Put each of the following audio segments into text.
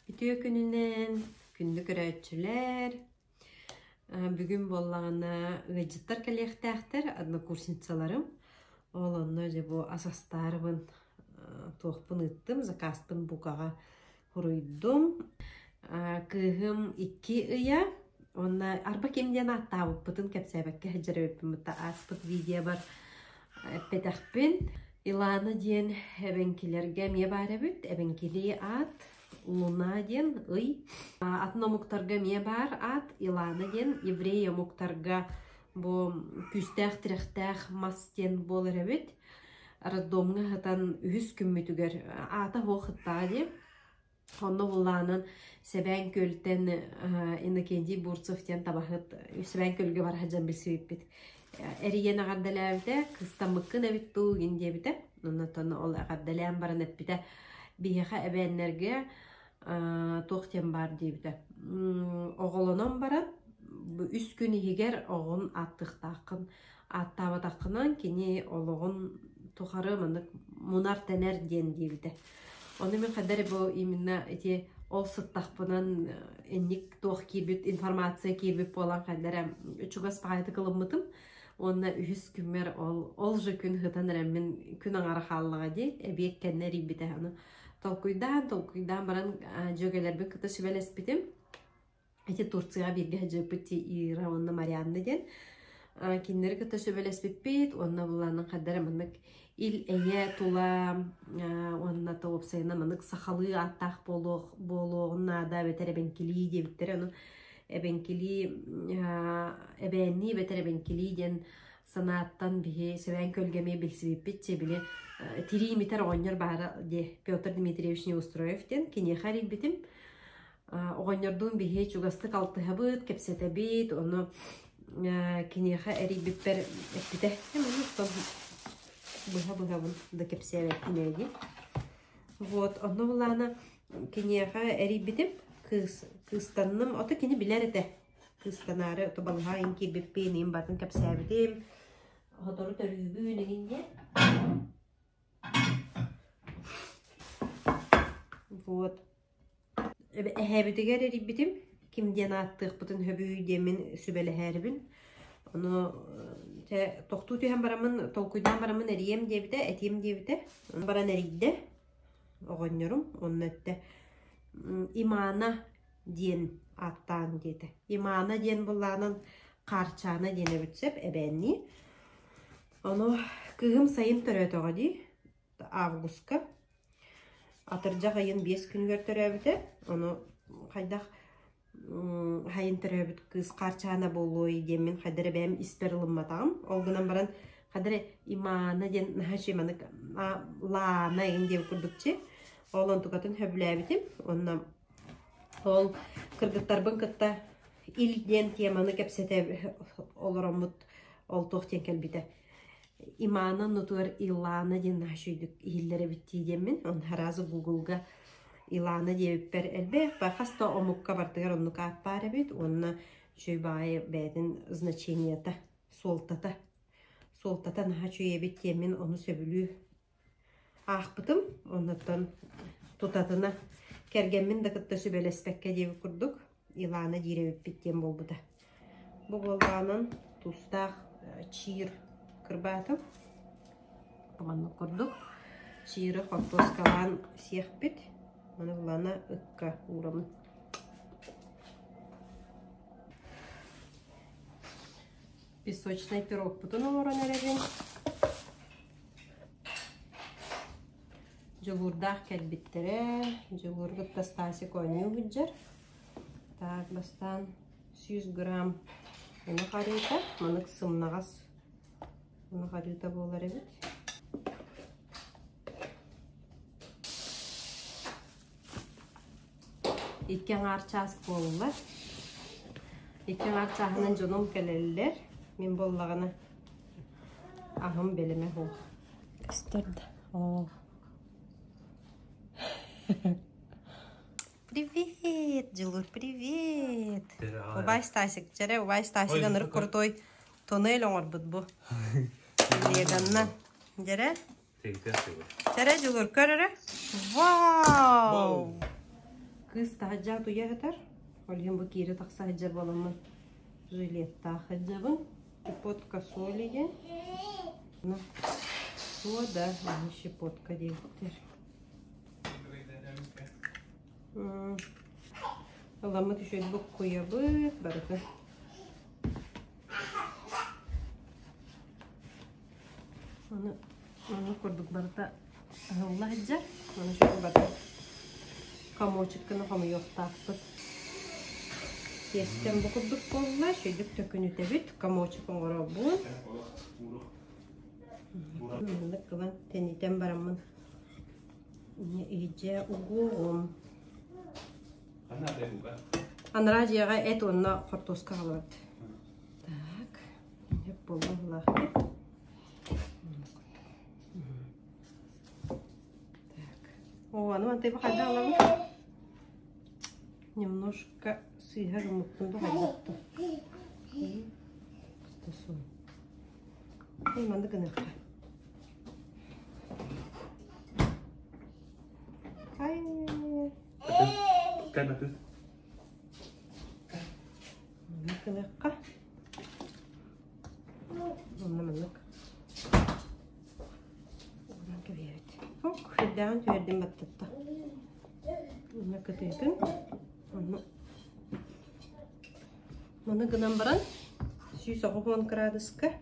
Ütüye gününden kündük öğretçiler. Bugün bollağına gıcıtlar kaliyaktaktır adına kursintsalarım. Olanlar bu asastarımın toğpun ıttım, zakaspın bukağa huruydum. Kıhım 2 ıya. Ona arba kemden attavıp bıtın kapsaybakke hıcırı öpüm bıtta aspıt video var petakpin. İlana diyen ebenkilerge miye bari büt, ebenkili at. Luna ден ый. Атна муктарга мие бар ат, Илана ден еврея муктарга бу күстәх тирәхтәх мастен болыр бит. Роддомга хатан 100 күн мүтүгер ата вакытта ди. Онны булланын Себен көлтен Иннокентий Бурцовтен табахыт Себен көлгө бар хаҗан билсип бит. Эриен агардаларда кыстамыккын бит туу гинде бит. Оннан ол агардалар баран бит. Бияха эбеннерге тоқтен бар дейбді. Оғылынан баран, 3 күн егер оғын аттықтақын, аттабатақынан кені олығын тұқары мұнар тәнер ден дейбді. Оны мен қадар бұл именно ол сыттақпынан әнік тоқ кейбіт, информация кейбіт болан қадар үчіғас пағайты қылымытым. Онна 100 күнмер ол жы күн ғытан рәмін күн аңары қалыға дей, әбек кәннер ебіті. Толкуйдан баран жөгелербі кыты сүбелес бітім. Әте Турцияға берге жөпіті Ира, онна Марианны ден. Кендері кыты сүбелес бітпейт, онна бұланың қадары мұнық ил әйе тула, онна тауып сайына мұнық сақалы аттақ болуғына да бетер әбенкелі дебіттері. Әбенкелі, әбәнні бетер әбенкелі ден санаттан бігі сөбән көлгеме білсібіп бітсе біле Тиримитер оғынер бары де Петр Дмитриевич Неустроевтен кене қари бітім. Оғынердің біге чугасты қалтыға бұд, кепсеті бет, оны кенеға әрі біппер әппіті. Бұға да кепсе әппінейді. Вот, оны бұланы кенеға әрі бітім. Кыстанным, оты кені білер әті. Кыстанары, оты балға енке біппейнейім батын кепсе әбітім. Отору төрүбі үнігінде. Вот. Әбітігер әрі бітім. Кімден аттық бұтын хөбі демін сүбәлі әрбін. Оны тоқту түйен барамын, толкуйдан барамын әріем дебіті, әтем дебіті. Баран әрейді. Оғынырым. Оның әтті имана ден аттан деді. Имана ден бұлланын қарчаны дені бүтсеп, әбәнні. Оны күйім сайын түрет оға дей. Августка. Атыржақ айын 5 күн көртір әбіті. Оны қайдақ хайын түрі әбіт кыз қарчана болуы демен қадыры бәм исперлім матағым. Олғынан баран қадыры иманы ден нәхаши манық лана еңдеу күрдікче. Олын тұқатын хөбілі әбітім. Онына ол кыргыттарбын кытта илден теманы кәпсеті олар омыт ол тоқтен кәлбіті. Имана нутуар Илана ден нашүйдік иілдері бітті демен. Он харазы Google'га Илана дебіппер әлбе. Бақаста омыққа бартығар оннық ат бары бет. Онына жөй бағы бәдің значениеті солтата. Солтата наға жөй бет демен оны сөбілі ақпытым. Оннаттан тұтатына кәргенмен дақытта сөбелеспәкке дебі күрдік. Илана деребіп беттен бол бұда. Бұл болғанын тұстақ чир кырбатым. Бұғанны көрдік. Чиыры қортоскалан сиях бет. Оны бұлана үкка ұрамын. Песочный пирог бұтын олырын әреген. Жылурдақ кәлбеттері. Жылурғыт тастасы көйні үгіджер. Так, бастан 100 грамм оны қарыйта. Мұнық сымнағас Оны қарыта болар әбет. Еккен арчас болылар. Еккен арчағынан жоным кәлелілер. Мен болылағына ағым беліме ол. Күстерді. Привет, Джилур, привет. Убай Стасик, жаре, убай Стасик, аныр крутой тоннель оңыр бұд бұ. Леганна. Жаре? Жаре, Джилур, көрірі? Вау! Kız tahaca tuyahatar. Olayım bu kiri taksa hacca balamın. Жилетта hacabın. Щепотка солиген. Soda, щепотка deyiptir. Alamı düşüyor bu koyabık barıkı. Onu kurduk barıda. Allah hacca. Onu şöyle bakın. Kamu çıkkını kamu yok taptık. Kestem bu kurduk kolla. Şöyle tökünü tebit. Kamu çıkkın oraya bu. Mındık kılan teniden baramın. İyice uğum. Anraciyaga et onunla kartoska alırdı. Tak. Hep bolu lahti. Так. О, ну ты выходила. Немножко сыра мутным выходила. Что ой, манда гыныкка. Ай. Kan itu. Гыныкка. Мамнамлык. Oradan kıvayet. Çok fırdan verdim battatta. Ona kıtıydın. Mana gınan baran. Süs oğupon gradüska.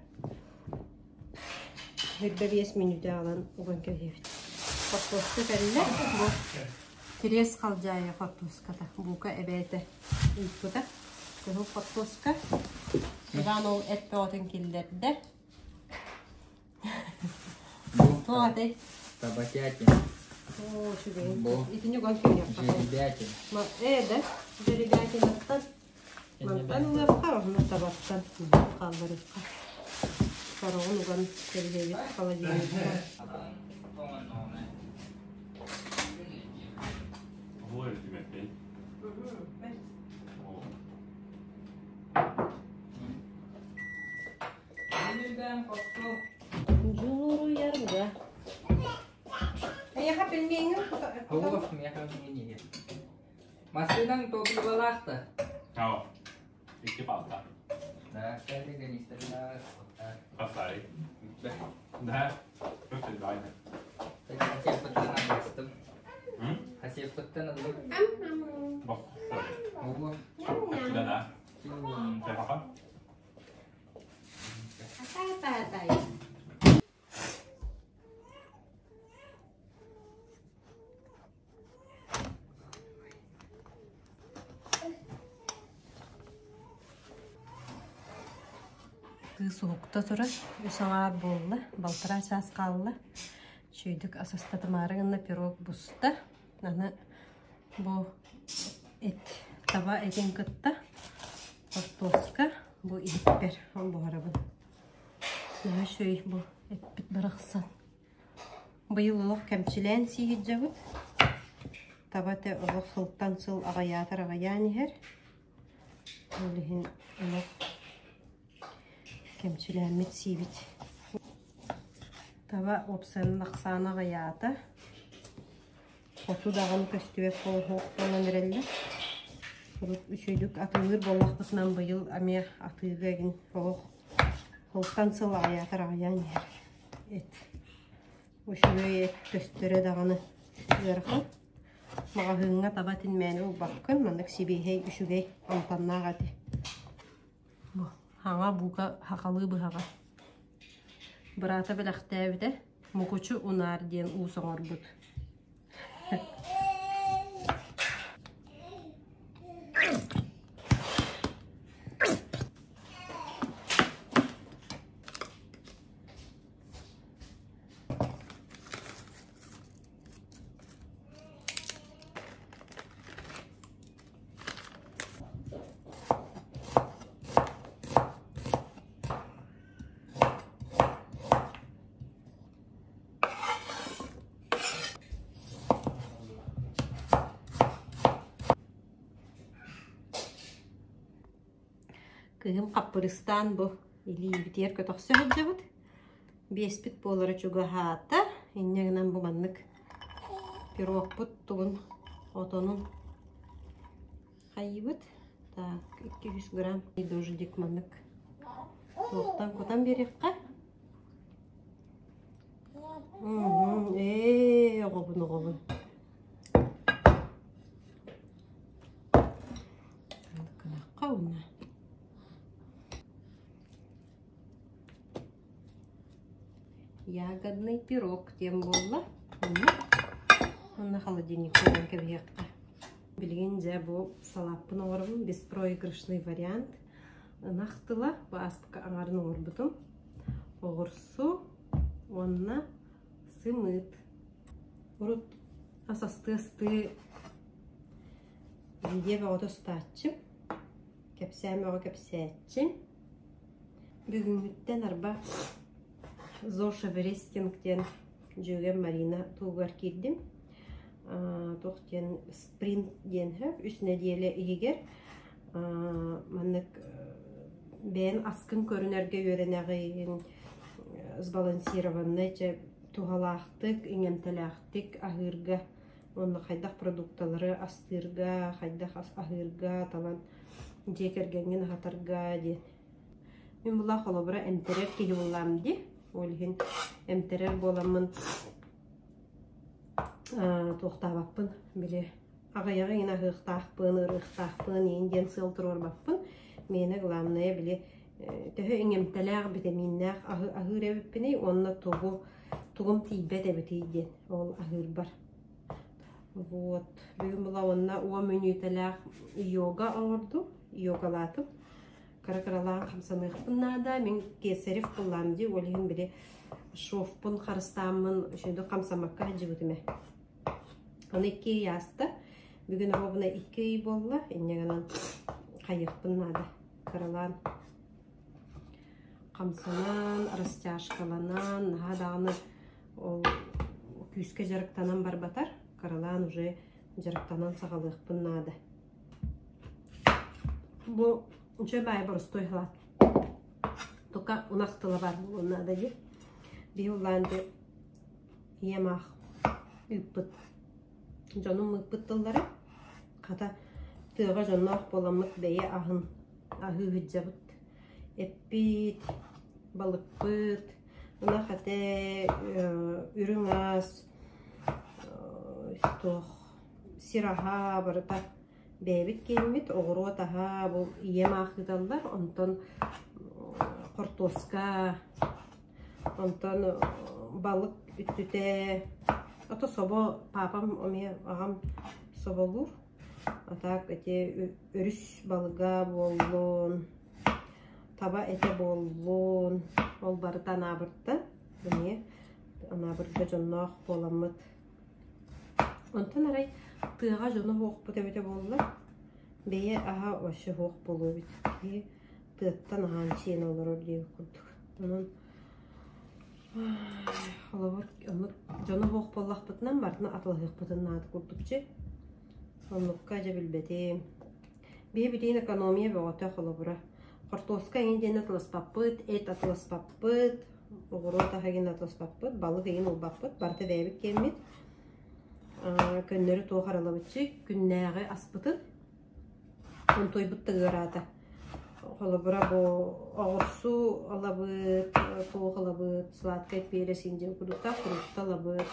Hırda 5 minüte alan oğun kıvayet. Faktoska kelle. Bu tres kalacağıya faktoskada. Buka ebete. İlkuda. Kıhı faktoska. Sıran o et ve otun killerde. Tuğate. Табатятин, О, şuraya. Bu. İkinci gönkel yapalım. жеребятин. Ma, evet. Жеребятин аттан. Мантан уяпқа, оны табаттан. Қалдырыққа. Қарауын ұған тергейбет холодильникқа. Hvor er det du vet det? Журу ярымда. Аяқа білмейін. Оғым, яқам менеге. Масыдан топлы балақты. Ja. Ikke balta. Да, кәді ганистерлар. Passar. Det lukter bra. Хасеппаттан аңғыстым. Mm. Хасеппаттан аңғым. Vad sa du? Оғым. Den där. Ska jag pappa? Soğukta sonra üsanar bollu, baltıra ças kallı. Şöydük asastadımarığınla pirog busta. Nana bu et, taba etin kıtta. Kartoska, bu itper, bu harabın. Nana şöy bu et bit bıraksan. Bu yıl olaq kemçilen sihid javut. Taba te olaq sılttan sıl ağayatar ağayan her. Olihin olaq kemçilenmet sivit. Tava opsanın aksana gayata. Otu dağın köstüve kol hoğulan verelle. Kurup üçüydük atılır bollaqtıknan bu yıl amya atılgagin hoğuk. Hoğuktan sıl ayatar ayayan yer. Et. Uşuve et köstüre dağını yarıqın. Mağa hığına taba tinmeni u bakkın. Mandak sibihey üşügey amtanna gati. Bu. Hanga buka hakalı bu haka. Brata belakhtevde mukuçu unar diyen uğsanor bud. Kıhım Kapıristan bu. İli biter kötüksü hacabıt. Bespit boları çuga hatta. İnneğinden bu manlık. Pirok but tuğun otonun Хайыбыт. Так, 200 грамм. И дождик маннык. Тоқтан котан берекқа. Оғыбын. Қанаққа ұна. Ягодный пирог тем болла. Онна холодильник қойған кәбекқа. Білген жа бұл салаппын оғырбын. Беспроигрышный вариант. Нақтыла, бұл аспыққа аңарын оғырбытым. Оғырсу, онна сымыт. Ұрыт асасты-асты виде бағыты ұстатчым. Кәпсәмі оғы кәпсәтчым. Бүгінгіттен арба Зоша Верестингтен жөген Марина туғар кердім. Тоқтен спринт денхі, үсіне дейлі егер. Маннык бән аскын көрінерге өренәғейін сбалансированный туғалақтық, иңемтәләқтік ағырға, оны қайдақ продукталары астырға, қайдақ ағырға, талан жекергенген ағатарға ден. Мен бұла қолыбыра әмтерер кейі болам де. Олығын әмтерер боламын тоқтабаппын. Біле ағаяғы ен ағықтақпын, ұрықтақпын, енден сылтыр орбаппын. Мені ғыламная біле төхі әңемтәләғ витаминнәғ ағыр әбіппіне, онына туғым тейбет әбітейден. Ол ағыр бар. Вот. Бүгін бұла онына уа мүнетәләғ йога ауырду, йогалатып. Каракаралаан қамсамықпыннада, мен кесерев бұлламды, олығын біле шофпын, қарыстамын, үшінді қамсамаққа жібітіме. Оны 2 ясты. Бүгін оғына 2 болла, енегінен қайықпыннада. Каралаан қамсанан, растяжкаланан, нағадағыны күйіске жарықтанан бар батар. Каралаан уже жарықтанан сағалықпыннада. Бұл Уча бай простой хлад. Только унақтылы бар бұл надо де. Биоланды емақ үппіт. Жоным үппіттілдері. Қата тыға жонақ боламыт бәйе ағын. Ағы үджабыт. Эппит, балықпыт. Уна қата үрің ас. Сираға барыта. Бәйбіт келмет, оғыру атаға бұл ем ақыдалар, онтан қортоска, онтан балық үттіте. Ата собо папам, ағам соболур. Атақ әте өріс балыға болуын, таба әте болуын. Ол барыта анабыртты. Бұне анабыртты жоннақ боламыд. Онтан арай тыға жоны хоқ бұта-бұта болылар. Бәйе аға ошы хоқ болу бүт. Тыттан аған сен олар өрдегі күрдік. Онын жоны хоқ боллақ бұтынан бартына атылығық бұтынан аты күрдік че. Онлыққа жа білбәтем. Бәйе бітейін экономия бағыта қолабыра. Қортоска еңден атылыспаппыт, әт атылыспаппыт, ұғыру атағаген атылыспаппыт, балық еген ұлбаппыт, барты бәйбік келмет. Көннері тоғ аралабытчы, күннәғі аспытын, он той бұтты ғыраты. Қолыбыра бұл оғырсу алабыт, тоғ алабыт, сладкай перес инден күрдікта, күрдікта алабыт.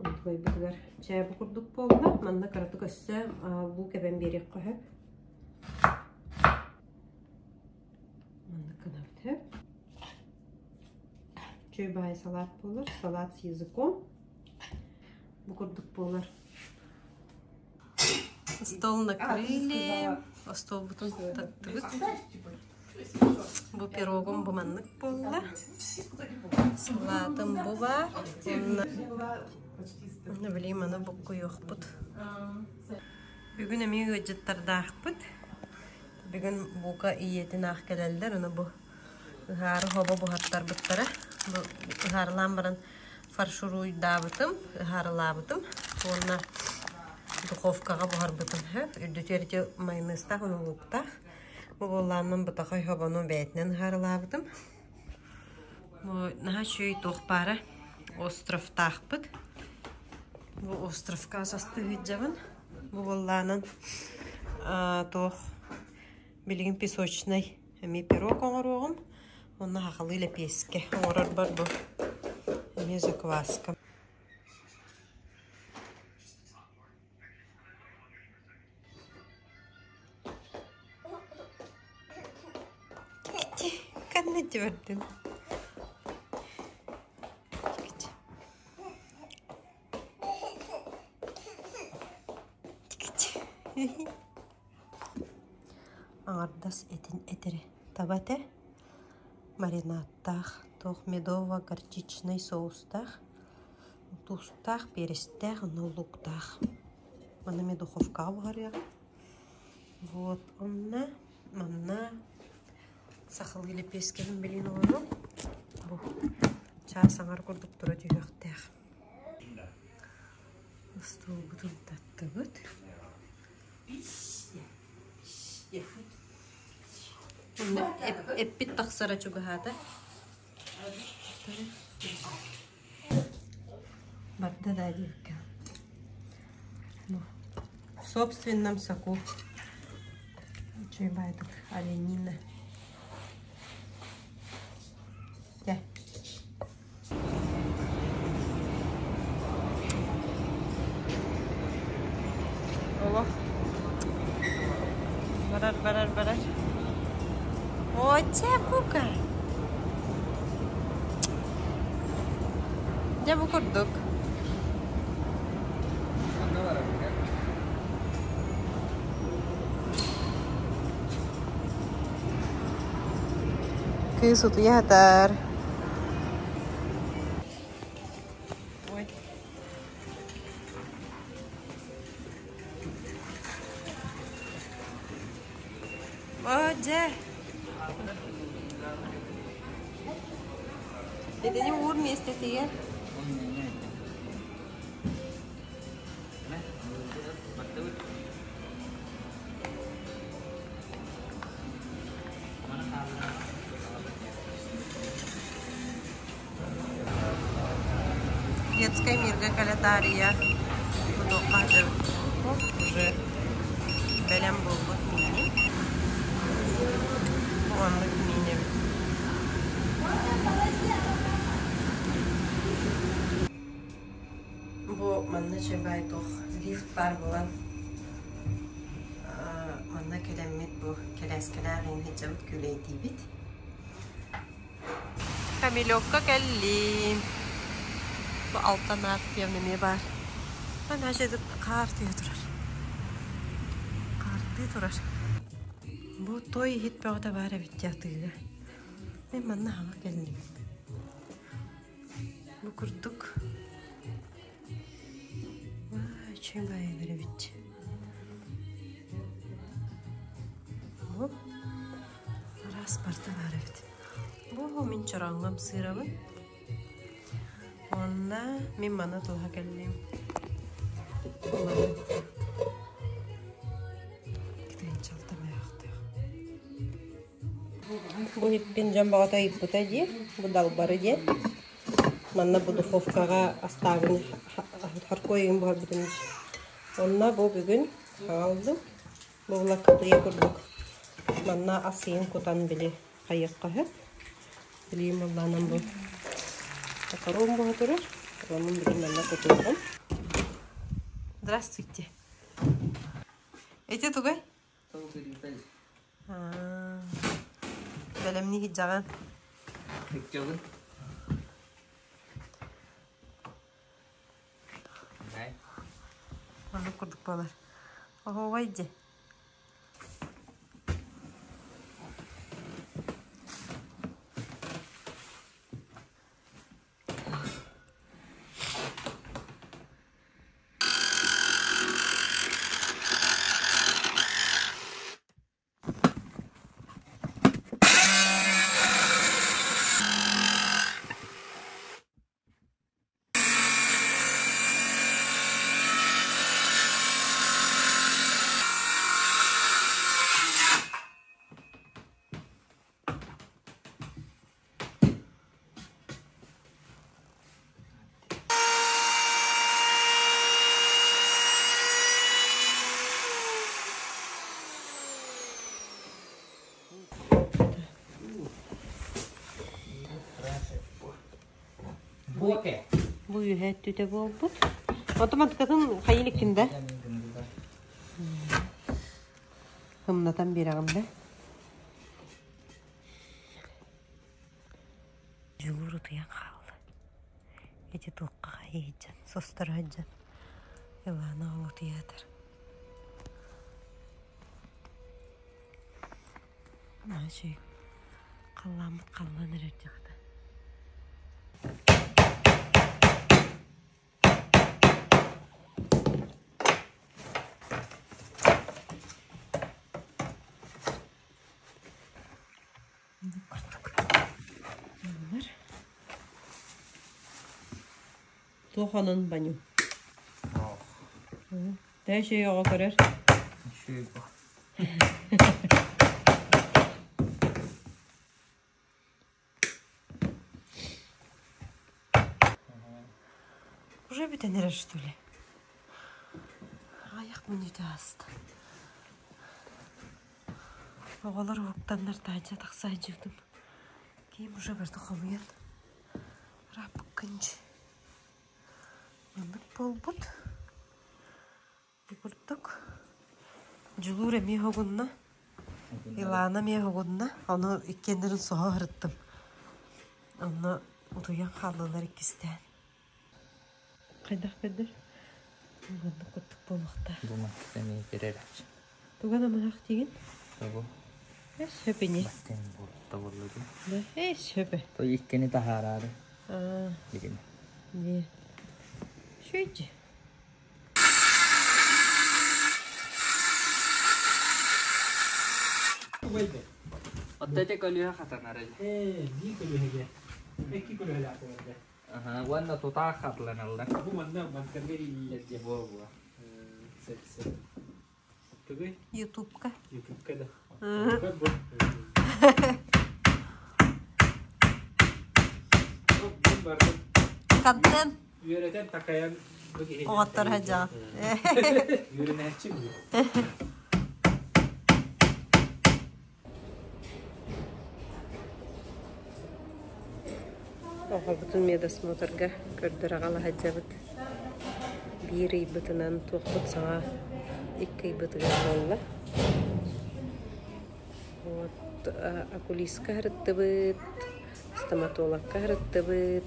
Он той бұтығар чайбы күрдік болды. Манна қараты көсі бұл кәбен берек қойып. Манна қанапты. Чөй бай салат болыр, салат с языком. Букурдук болар. Стол накрыли. Стол бутон таттыбыт. Бу пирогом бу маннык болла. Салатым бу бар. Не билейм, ана букку йокпут. Бүгүн эми ыжыттардакпыт. Бүгүн бука иетин ак келелдер. Аны бу ыгары хоба бухаттар буттара. Бу ыгарлан баран фаршуруй дабытым, харылабытым. Онна духовкаға бұғар бұтым. Үрдітерде майонезтақ, оны луктақ. Бұл оланның бұтақай хобаның бәйтінен харылабытым. Наға шөй тоқпары островтақ бұд. Бұл островқа асасты үджабын. Бұл оланның тох билигин песочный эми пирог оңорогум. Онна хахалы лепеске оңорор бар бу. Эми закваска. Kanne gördün. Ардас этин этери табате маринадтах тох медово-горчичный соустах тустах перестах нулуктах. Манами духовка варя. Вот онна манна сахалы лепескенин билин ону. Бу чаа саңар курдук тура түйөктөх. Стол бутун таттыбыт. Эппит тахсара чугахата. Барда да девка. В собственном соку. Чуйбай тут оленина. Да. Ого. Барар. О, чепука. Я bu kurduk. Kız otu yeter. Oje. Dediğin vur mu istediğin? Детская мирга калятария. Буду каждый. Уже белям был вот мини. Онлык мини. Bu manna çebay toh lift var bulan. Manna kelemmet bu keleskeler hicabet küleyti bit. Kamilokka kelli. Bu alttan atıyor ne var? Ben her şeyde kartıyor durar. Kartıyor durar. Bu toy hit bir orada var evet yatıyla. Ne manna hava geldi. Bu kurduk. Vay çembaya böyle bitti. Bu rasparta var evet. Bu min çorangam sırabı. Onda min mana tuha geldim. Bu hipin jambağata ipputa diye, bu dalbarı diye. Manna bu dufofkaga astağını harkoyun bu harbiden. Onda bu bugün aldım. Bu lakıtıya kurduk. Manna asayın kutan bile kayıkka hep. Bileyim Allah'ın bu. Takarım bu hatırır. Onun bileyim manna kutuyorum. Здравствуйте. Эти тугай? Белем не хиджаган. Хиджаган. Nej. Onu kurduk balar. Oho vaydi. Bu yühet tüte bolbut. Otomatikatın hayılikinde. Hımnatan bir ağımda. Julur utuyan kaldı. Ece tuğqa yiyeceksin. Sostar haccan. Yılana olu tiyadır. Şey, kallamıt kallanır ercekti. Tuğhanın banyo. Her şeyi ağa karar. Şöyle bak. Уже bir tane что ли? Ayak mı nüde hasta? Oğalar oğuktanlar tağınca taqsa acıvdım. Кейім уже bir тұқымыен. Rapık kınç. Anlık bolbut. Bukurduk. Julur emi hoğunna. Ilana mi hoğunna. Onu ikkenlerin soğa hırıttım. Onu utuyan kallılar ikisten. Kaydak bedir. Anlık kutuk bolmakta. Bu mahkemeye girer aç. Tugan amanak degen. Bu. Söpe ne? Batten bu davulları. Söpe. To ikkeni tahararı. Aa, Bilin. ne? Şöyle. Otte kaliya khatanara. Ni kulu hege. Eki kulu hege aku ada. Aha, wana to ta khatlan alla. Aku mana man kerja di aja. Bo bo. Set. Tu gue YouTube'ka. YouTube ka dah. Hı. Kan bu. Oh, baru Kadın yüreten pakaian begini. o atar haca. Yürüne açım bu. Oha bütün medosмотрга көрдөр агала хаджабыт. Bir ибытынан тоқпыт саңа 2 ибытыга болла. Вот окулистка харыттыбыт, стоматологка харыттыбыт.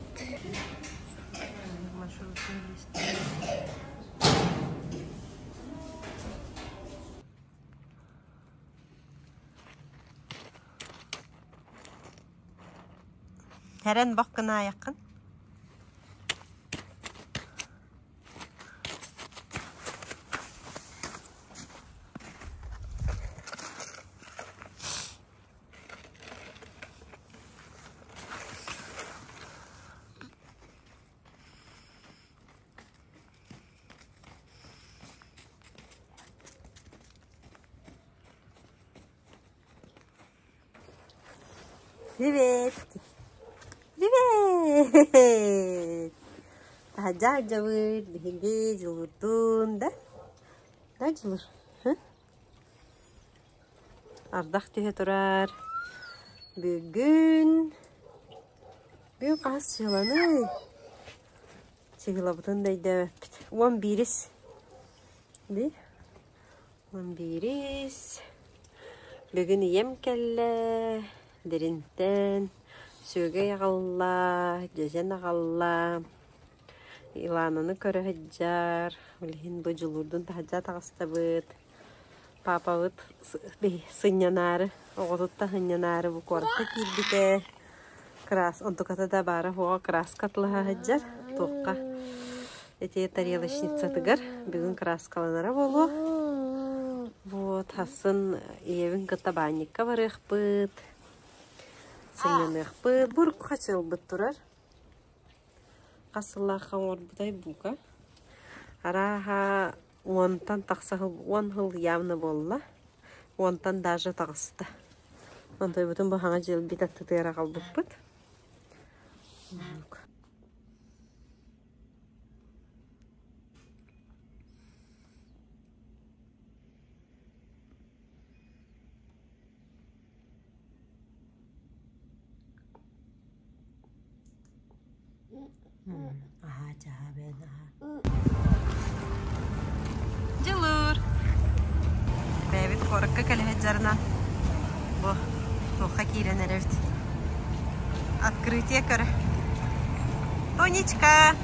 Herен bakına yakın. Evet. Evet. Hajar jawır, bihingi julurdun da. Da julur. Ardak tühe turar. Bugün kas çılanı. Çıgılabıtın da idde. 11'is. Di. 11'is. Bugün yem kelle. Derinten. Söge yağalla, cözen ağalla, ilanını körü hıccar, ulihin bu julurdun tahacca tağıstabıt, papavıt sınyanarı, oğuzutta hınyanarı bu korkta kirbite, kras, ontukata da bara hoğa kras katlıha hıccar, tuğqa. Ete tariyalışnitsa tıgar, bugün kras kalanara bolu. Bu tasın evin kıta bannikka varıqbıt. Сынянах быт, бурк хачыл быт турар. Касыллаха орбутай бука. Араха онтан тақсахыл, 10 хыл явны болла. Онтан даже тағысты. Онтай бүтін бұл хаңа жел бит аттытыра қалбыт быт. Жылыр. Бәбит қорыққа кәліхет жарынан. Бұ, тоққа кейрен әрәвіт. Открытие көрі. Тонечка!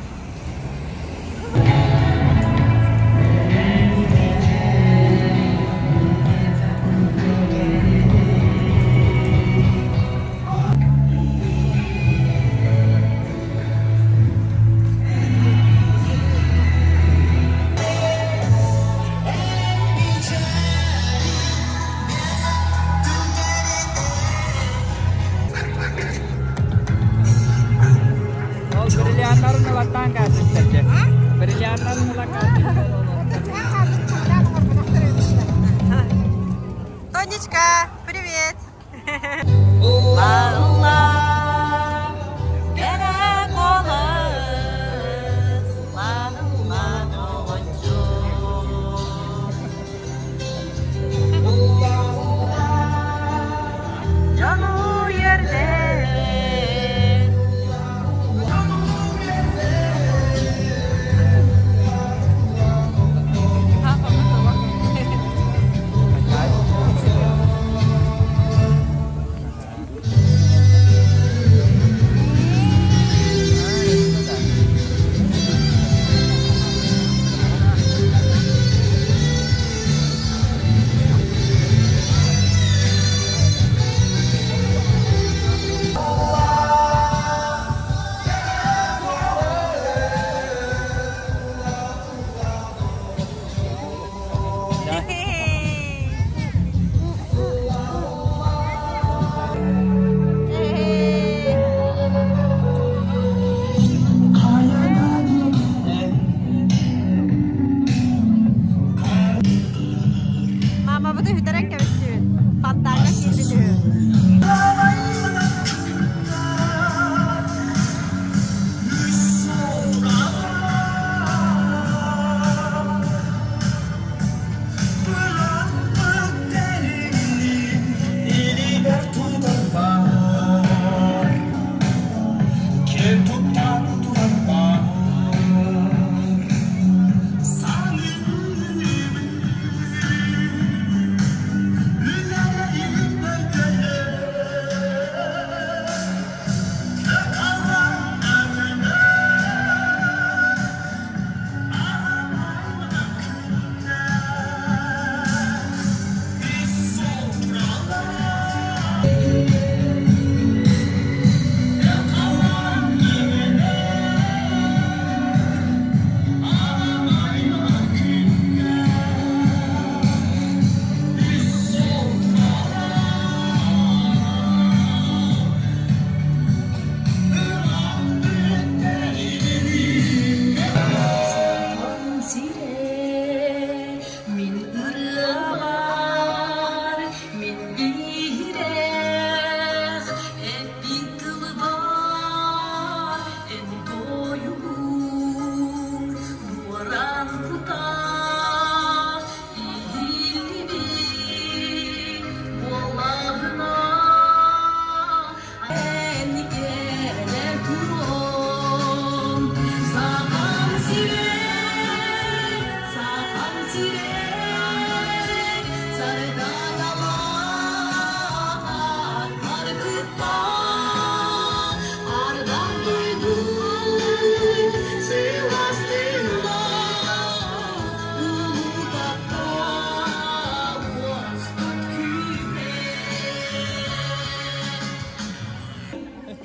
Тонечка, привет!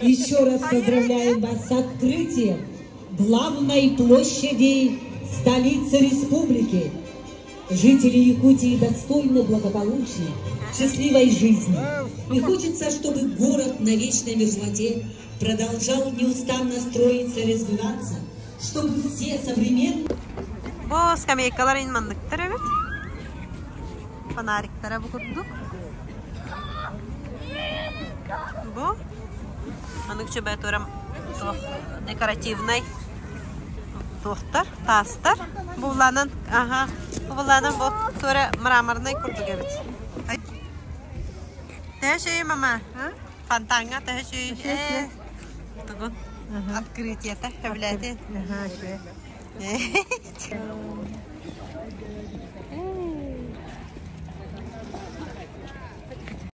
Еще раз поздравляем вас с открытием главной площади столицы республики. Жители Якутии достойны благополучия, счастливой жизни. И хочется, чтобы город на вечной мерзлоте продолжал неустанно строиться, развиваться, чтобы все современные... Bu skameykalar inmanlıktır, evet. Fanariklara bu kurduk. Bu. Onun için ben turam dekoratifnay tohtar, tastar. Bulanın, aha, bulanın bu tura mramornay kurduk, evet. Her şey mama, fantanga, her şey. Tukun. Открытие-то, блядь. Ага,